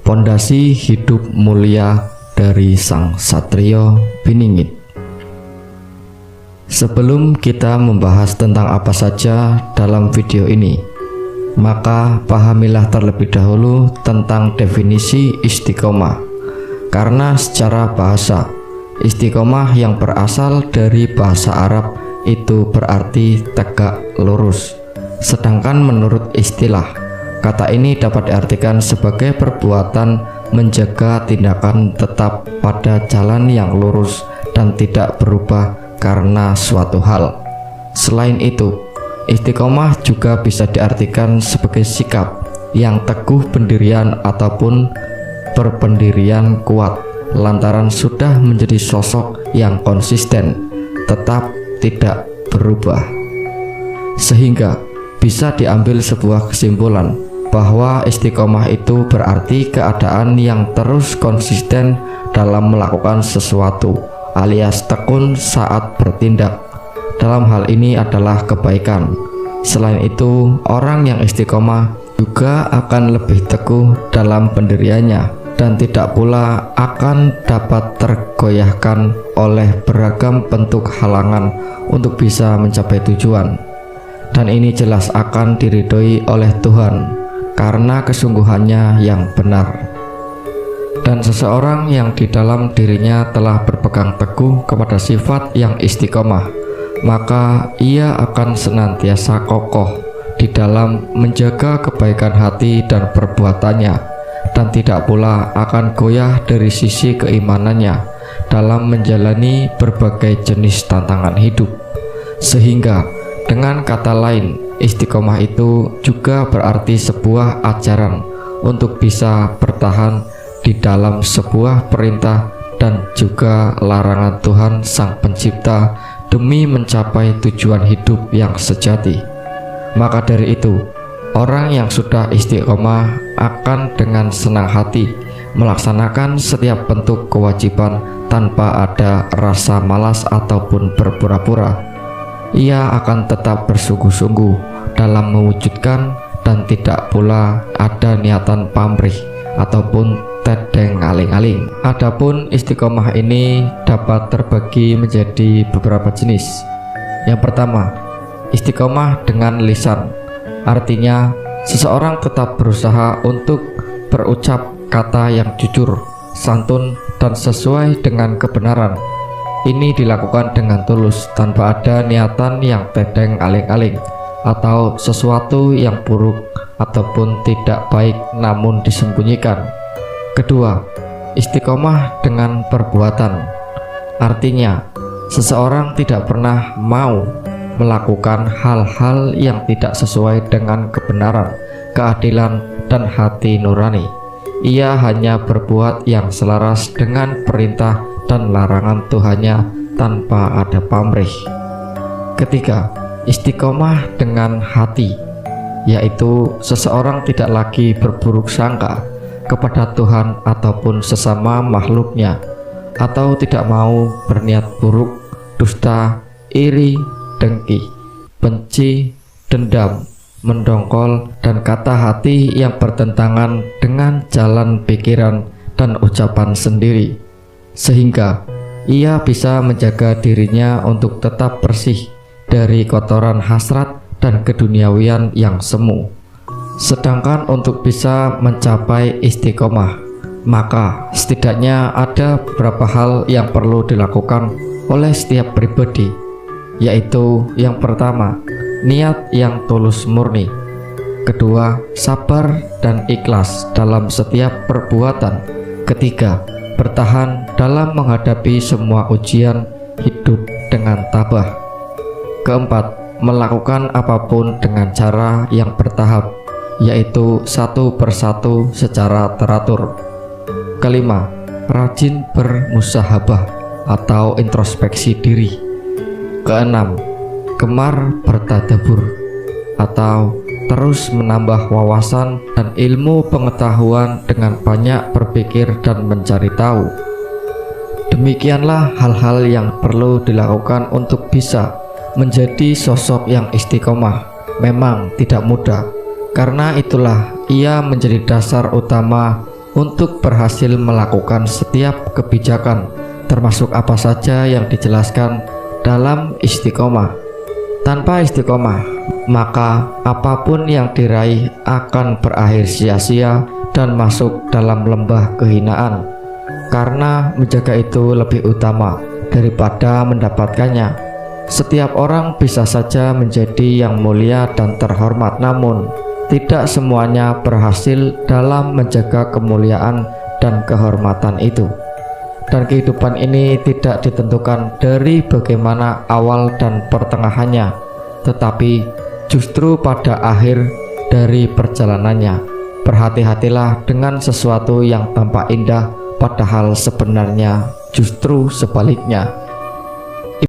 Pondasi hidup mulia dari Sang Satrio Biningit. Sebelum kita membahas tentang apa saja dalam video ini, maka pahamilah terlebih dahulu tentang definisi istiqomah. Karena secara bahasa, istiqomah yang berasal dari bahasa Arab itu berarti tegak lurus. Sedangkan menurut istilah, kata ini dapat diartikan sebagai perbuatan menjaga tindakan tetap pada jalan yang lurus dan tidak berubah karena suatu hal. Selain itu, istiqomah juga bisa diartikan sebagai sikap yang teguh pendirian ataupun berpendirian kuat lantaran sudah menjadi sosok yang konsisten, tetap tidak berubah. Sehingga bisa diambil sebuah kesimpulan bahwa istiqomah itu berarti keadaan yang terus konsisten dalam melakukan sesuatu alias tekun saat bertindak. Dalam hal ini adalah kebaikan. Selain itu, orang yang istiqomah juga akan lebih teguh dalam pendiriannya dan tidak pula akan dapat tergoyahkan oleh beragam bentuk halangan untuk bisa mencapai tujuan. Dan ini jelas akan diridhoi oleh Tuhan karena kesungguhannya yang benar. Dan seseorang yang di dalam dirinya telah berpegang teguh kepada sifat yang istiqomah, maka ia akan senantiasa kokoh di dalam menjaga kebaikan hati dan perbuatannya, dan tidak pula akan goyah dari sisi keimanannya dalam menjalani berbagai jenis tantangan hidup. Sehingga dengan kata lain, istiqomah itu juga berarti sebuah ajaran untuk bisa bertahan di dalam sebuah perintah dan juga larangan Tuhan Sang Pencipta demi mencapai tujuan hidup yang sejati. Maka dari itu, orang yang sudah istiqomah akan dengan senang hati melaksanakan setiap bentuk kewajiban tanpa ada rasa malas ataupun berpura-pura. Ia akan tetap bersungguh-sungguh dalam mewujudkan dan tidak pula ada niatan pamrih ataupun tedeng aling-aling. Adapun istiqomah ini dapat terbagi menjadi beberapa jenis. Yang pertama, istiqomah dengan lisan. Artinya, seseorang tetap berusaha untuk berucap kata yang jujur, santun, dan sesuai dengan kebenaran. Ini dilakukan dengan tulus tanpa ada niatan yang tedeng aling-aling atau sesuatu yang buruk ataupun tidak baik namun disembunyikan. Kedua, istiqomah dengan perbuatan. Artinya, seseorang tidak pernah mau melakukan hal-hal yang tidak sesuai dengan kebenaran, keadilan, dan hati nurani. Ia hanya berbuat yang selaras dengan perintah dan larangan Tuhannya tanpa ada pamrih. Ketiga, istiqomah dengan hati, yaitu seseorang tidak lagi berburuk sangka kepada Tuhan ataupun sesama makhluknya, atau tidak mau berniat buruk, dusta, iri, dengki, benci, dendam, mendongkol, dan kata hati yang bertentangan dengan jalan pikiran dan ucapan sendiri, sehingga ia bisa menjaga dirinya untuk tetap bersih dari kotoran hasrat dan keduniawian yang semu. Sedangkan untuk bisa mencapai istiqomah, maka setidaknya ada beberapa hal yang perlu dilakukan oleh setiap pribadi, yaitu yang pertama, niat yang tulus murni. Kedua, sabar dan ikhlas dalam setiap perbuatan. Ketiga, bertahan dalam menghadapi semua ujian hidup dengan tabah. Keempat, melakukan apapun dengan cara yang bertahap, yaitu satu persatu secara teratur. Kelima, rajin bermusahabah atau introspeksi diri. Keenam, gemar bertadabur atau terus menambah wawasan dan ilmu pengetahuan dengan banyak berpikir dan mencari tahu. Demikianlah hal-hal yang perlu dilakukan untuk bisa menjadi sosok yang istiqomah. Memang tidak mudah, karena itulah ia menjadi dasar utama untuk berhasil melakukan setiap kebijakan, termasuk apa saja yang dijelaskan dalam istiqomah. Tanpa istiqomah, maka apapun yang diraih akan berakhir sia-sia dan masuk dalam lembah kehinaan, karena menjaga itu lebih utama daripada mendapatkannya. Setiap orang bisa saja menjadi yang mulia dan terhormat, namun tidak semuanya berhasil dalam menjaga kemuliaan dan kehormatan itu. Dan kehidupan ini tidak ditentukan dari bagaimana awal dan pertengahannya, tetapi justru pada akhir dari perjalanannya. Berhati-hatilah dengan sesuatu yang tampak indah, padahal sebenarnya justru sebaliknya.